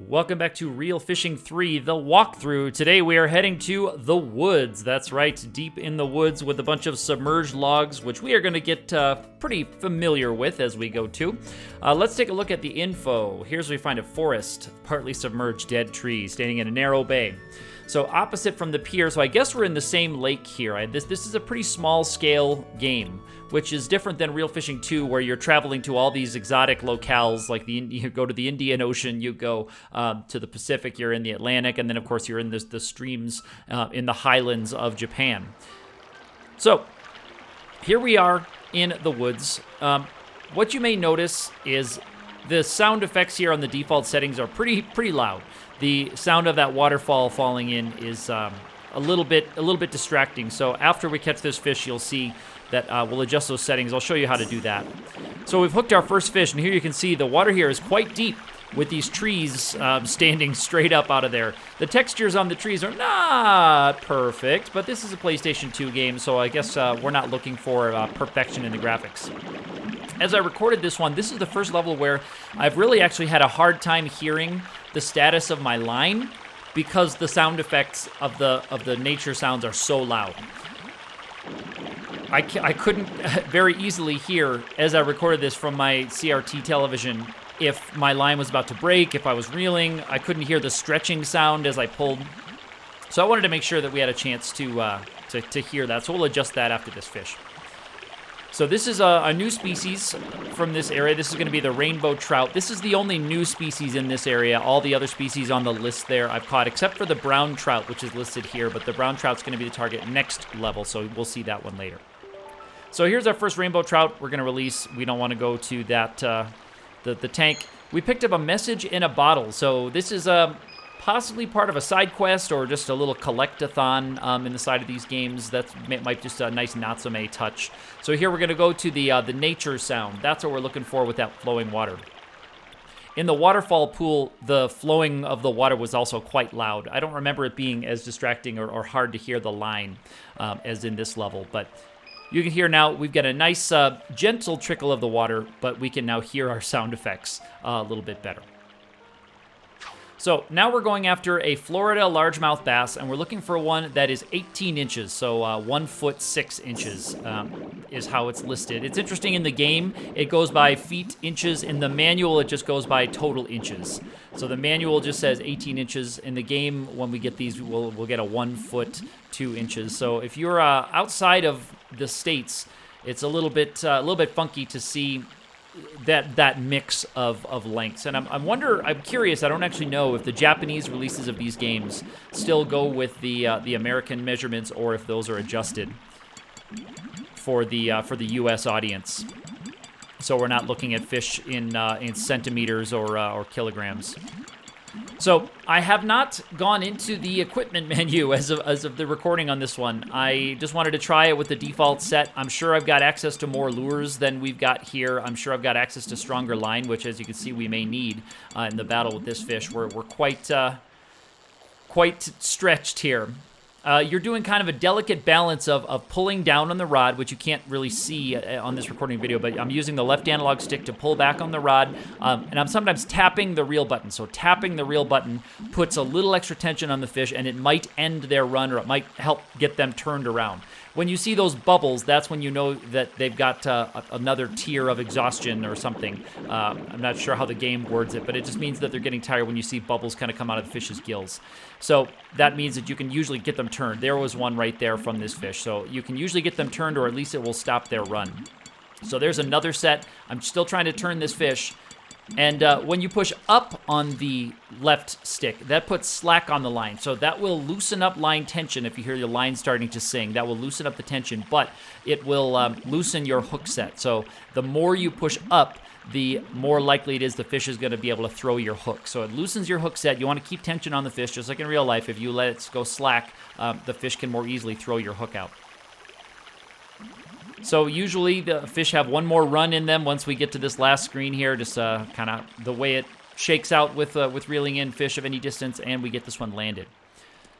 Welcome back to Reel Fishing 3, the walkthrough. Today we are heading to the woods. That's right, deep in the woods with a bunch of submerged logs, which we are going to get pretty familiar with as we go to. Let's take a look at the info. Here's where we find a forest, partly submerged dead trees, standing in a narrow bay. So opposite from the pier, so I guess we're in the same lake here. This is a pretty small scale game, which is different than Reel Fishing 2, where you're traveling to all these exotic locales, like you go to the Indian Ocean, you go to the Pacific, you're in the Atlantic, and then of course you're in the streams in the highlands of Japan. So here we are in the woods. What you may notice is the sound effects here on the default settings are pretty loud. The sound of that waterfall falling in is a little bit distracting. So after we catch this fish, you'll see that we'll adjust those settings. I'll show you how to do that. So we've hooked our first fish, and here you can see the water here is quite deep with these trees standing straight up out of there. The textures on the trees are not perfect, but this is a PlayStation 2 game, so I guess we're not looking for perfection in the graphics. As I recorded this one, this is the first level where I've really actually had a hard time hearing the status of my line because the sound effects of the nature sounds are so loud. I couldn't very easily hear, as I recorded this from my CRT television, if my line was about to break, if I was reeling. I couldn't hear the stretching sound as I pulled. So I wanted to make sure that we had a chance to hear that. So we'll adjust that after this fish. So this is a new species from this area. This is going to be the rainbow trout. This is the only new species in this area. All the other species on the list there I've caught, except for the brown trout, which is listed here. But the brown trout's going to be the target next level, so we'll see that one later. So here's our first rainbow trout we're going to release. We don't want to go to that the tank. We picked up a message in a bottle. So this is possibly part of a side quest or just a little collect-a-thon in the side of these games. That might just a nice Natsume touch. So here we're going to go to the nature sound. That's what we're looking for with that flowing water. In the waterfall pool, the flowing of the water was also quite loud. I don't remember it being as distracting or hard to hear the line as in this level, but you can hear now we've got a nice gentle trickle of the water, but we can now hear our sound effects a little bit better. So now we're going after a Florida largemouth bass, and we're looking for one that is 18 inches, so 1 foot 6 inches is how it's listed. It's interesting in the game, it goes by feet, inches. In the manual, it just goes by total inches. So the manual just says 18 inches. In the game, when we get these, we'll get a 1 foot 2 inches. So if you're outside of the States, it's a little bit funky to see that mix of lengths. And I'm curious, I don't actually know if the Japanese releases of these games still go with the American measurements or if those are adjusted for the US audience. So we're not looking at fish in centimeters or kilograms. So I have not gone into the equipment menu as of the recording on this one. I just wanted to try it with the default set. I'm sure I've got access to more lures than we've got here. I'm sure I've got access to stronger line, which, as you can see, we may need in the battle with this fish. We're quite stretched here. You're doing kind of a delicate balance of pulling down on the rod, which you can't really see on this recording video, but I'm using the left analog stick to pull back on the rod, and I'm sometimes tapping the reel button. So tapping the reel button puts a little extra tension on the fish, and it might end their run, or it might help get them turned around. When you see those bubbles, that's when you know that they've got another tier of exhaustion or something. I'm not sure how the game words it, but it just means that they're getting tired when you see bubbles kind of come out of the fish's gills. So that means that you can usually get them turned. There was one right there from this fish. So you can usually get them turned, or at least it will stop their run. So there's another set. I'm still trying to turn this fish. And when you push up on the left stick, that puts slack on the line. So that will loosen up line tension if you hear your line starting to sing. That will loosen up the tension, but it will loosen your hook set. So the more you push up, the more likely it is the fish is going to be able to throw your hook. So it loosens your hook set. You want to keep tension on the fish, just like in real life. If you let it go slack, the fish can more easily throw your hook out. So usually the fish have one more run in them once we get to this last screen here, just kind of the way it shakes out with reeling in fish of any distance, and we get this one landed.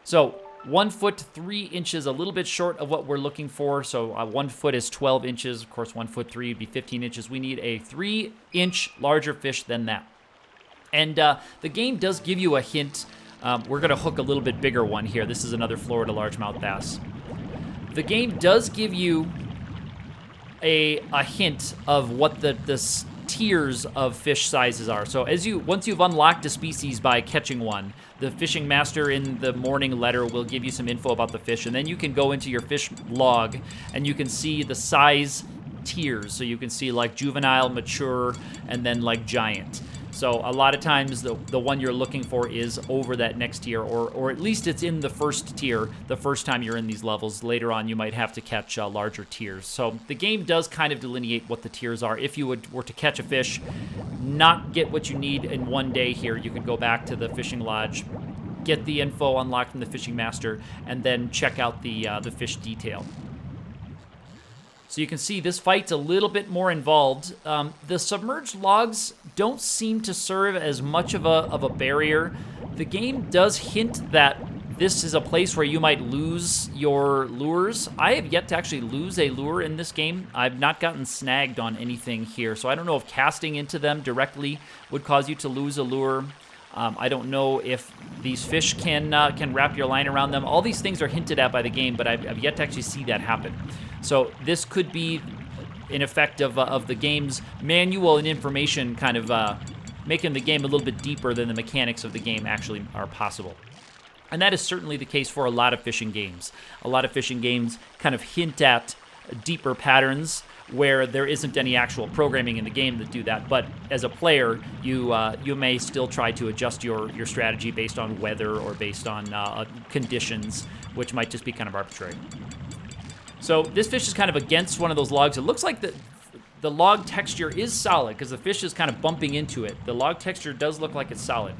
So 1 foot 3 inches, a little bit short of what we're looking for. So 1 foot is 12 inches. Of course, 1 foot 3 would be 15 inches. We need a 3-inch larger fish than that. And the game does give you a hint. We're going to hook a little bit bigger one here. This is another Florida largemouth bass. The game does give you a hint of what the tiers of fish sizes are. So once you've unlocked a species by catching one, the fishing master in the morning letter will give you some info about the fish, and then you can go into your fish log and you can see the size tiers. So you can see like juvenile, mature, and then like giant. So a lot of times the one you're looking for is over that next tier, or at least it's in the first tier the first time you're in these levels. Later on, you might have to catch larger tiers. So the game does kind of delineate what the tiers are. If you were to catch a fish, not get what you need in one day here, you could go back to the fishing lodge, get the info unlocked from the fishing master, and then check out the fish detail. So you can see this fight's a little bit more involved. The submerged logs don't seem to serve as much of a barrier. The game does hint that this is a place where you might lose your lures. I have yet to actually lose a lure in this game. I've not gotten snagged on anything here, so I don't know if casting into them directly would cause you to lose a lure. I don't know if these fish can wrap your line around them. All these things are hinted at by the game, but I've yet to actually see that happen. So this could be an effect of the game's manual and information kind of making the game a little bit deeper than the mechanics of the game actually are possible. And that is certainly the case for a lot of fishing games. A lot of fishing games kind of hint at deeper patterns where there isn't any actual programming in the game that do that. But as a player, you may still try to adjust your strategy based on weather or based on conditions, which might just be kind of arbitrary. So this fish is kind of against one of those logs. It looks like the log texture is solid because the fish is kind of bumping into it. The log texture does look like it's solid.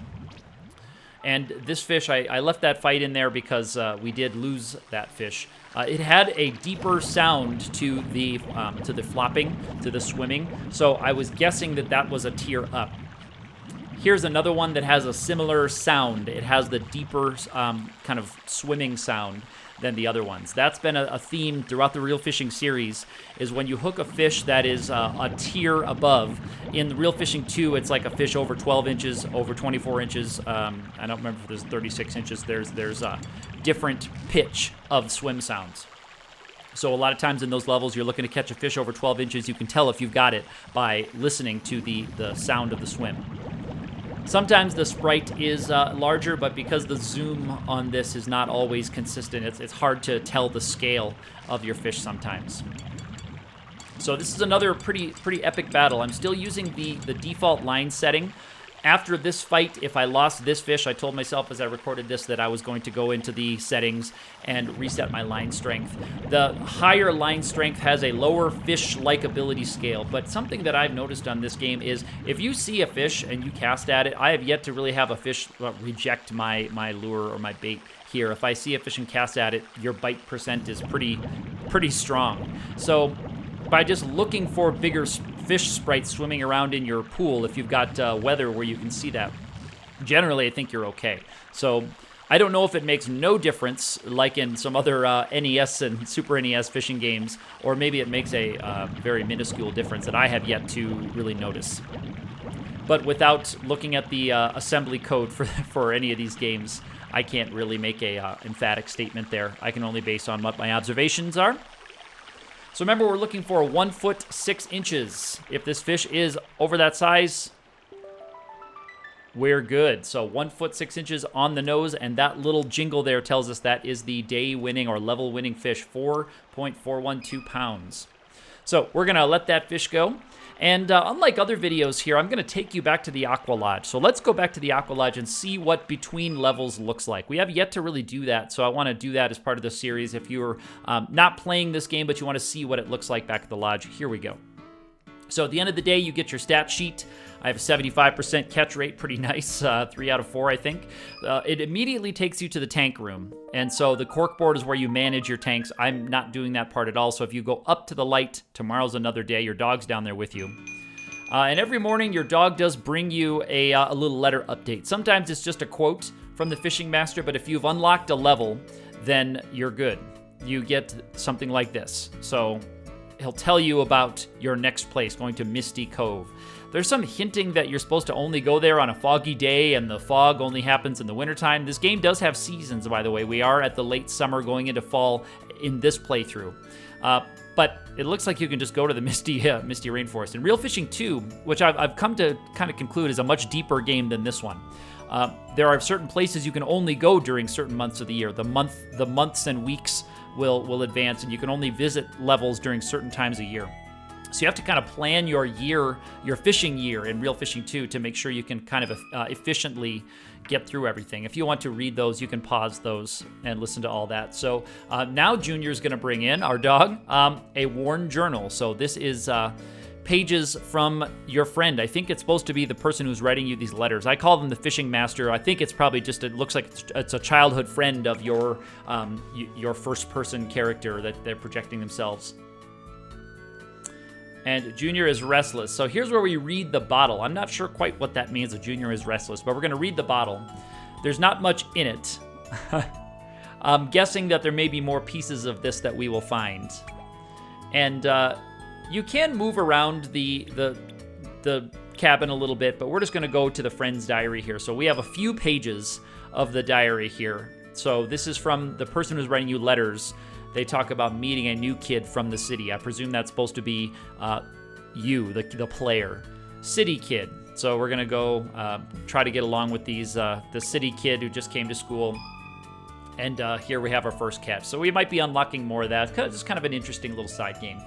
And this fish, I left that fight in there because we did lose that fish. It had a deeper sound to the flopping, to the swimming. So I was guessing that was a tier up. Here's another one that has a similar sound. It has the deeper kind of swimming sound than the other ones. That's been a theme throughout the Reel Fishing series, is when you hook a fish that is a tier above. In the Reel Fishing 2, it's like a fish over 12 inches, over 24 inches. I don't remember if there's 36 inches. There's a different pitch of swim sounds. So a lot of times in those levels, you're looking to catch a fish over 12 inches. You can tell if you've got it by listening to the sound of the swim. Sometimes the sprite is larger, but because the zoom on this is not always consistent, it's hard to tell the scale of your fish sometimes. So this is another pretty epic battle. I'm still using the default line setting. After this fight, if I lost this fish, I told myself as I recorded this that I was going to go into the settings and reset my line strength. The higher line strength has a lower fish-like ability scale, but something that I've noticed on this game is if you see a fish and you cast at it, I have yet to really have a fish reject my lure or my bait here. If I see a fish and cast at it, your bite percent is pretty strong. So by just looking for bigger fish sprites swimming around in your pool, if you've got weather where you can see that, generally I think you're okay. So I don't know if it makes no difference like in some other NES and Super NES fishing games, or maybe it makes a very minuscule difference that I have yet to really notice. But without looking at the assembly code for any of these games, I can't really make a emphatic statement there. I can only base on what my observations are. So remember, we're looking for 1 foot 6 inches. If this fish is over that size, we're good. So 1 foot 6 inches on the nose, and that little jingle there tells us that is the day winning or level winning fish, 4.412 pounds. So we're gonna let that fish go. And unlike other videos here, I'm going to take you back to the Aqua Lodge. So let's go back to the Aqua Lodge and see what between levels looks like. We have yet to really do that, so I want to do that as part of the series. If you're not playing this game, but you want to see what it looks like back at the lodge, here we go. So at the end of the day, you get your stat sheet. I have a 75% catch rate, pretty nice, 3 out of 4, I think. It immediately takes you to the tank room. And so the cork board is where you manage your tanks. I'm not doing that part at all. So if you go up to the light, tomorrow's another day, your dog's down there with you. And every morning, your dog does bring you a little letter update. Sometimes it's just a quote from the fishing master, but if you've unlocked a level, then you're good. You get something like this. So he'll tell you about your next place, going to Misty Cove. There's some hinting that you're supposed to only go there on a foggy day and the fog only happens in the wintertime. This game does have seasons, by the way. We are at the late summer going into fall in this playthrough. But it looks like you can just go to the misty rainforest. And Real Fishing 2, which I've come to kind of conclude is a much deeper game than this one. There are certain places you can only go during certain months of the year. The months and weeks will advance, and you can only visit levels during certain times of year. So you have to kind of plan your year, your fishing year in Real Fishing 2 to make sure you can kind of efficiently get through everything. If you want to read those, you can pause those and listen to all that. So now Junior's going to bring in, our dog, a worn journal. So this is pages from your friend. I think it's supposed to be the person who's writing you these letters. I call them the fishing master. I think it's probably just, it looks like it's a childhood friend of your first person character that they're projecting themselves. And Junior is restless. So here's where we read the bottle. I'm not sure quite what that means, that Junior is restless, but we're going to read the bottle. There's not much in it. I'm guessing that there may be more pieces of this that we will find. And you can move around the cabin a little bit, but we're just going to go to the friend's diary here. So we have a few pages of the diary here. So this is from the person who's writing you letters. They talk about meeting a new kid from the city. I presume that's supposed to be you, the player. City kid. So we're going to go try to get along with these the city kid who just came to school. And here we have our first catch. So we might be unlocking more of that. It's kind of an interesting little side game.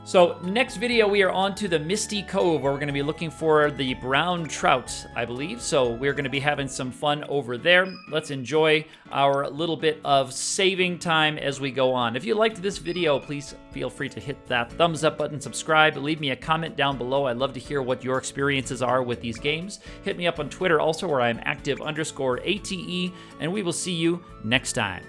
So next video, we are on to the Misty Cove, where we're going to be looking for the brown trout, I believe. So we're going to be having some fun over there. Let's enjoy our little bit of saving time as we go on. If you liked this video, please feel free to hit that thumbs up button, subscribe, leave me a comment down below. I'd love to hear what your experiences are with these games. Hit me up on Twitter also, where I'm active_ATE, and we will see you next time.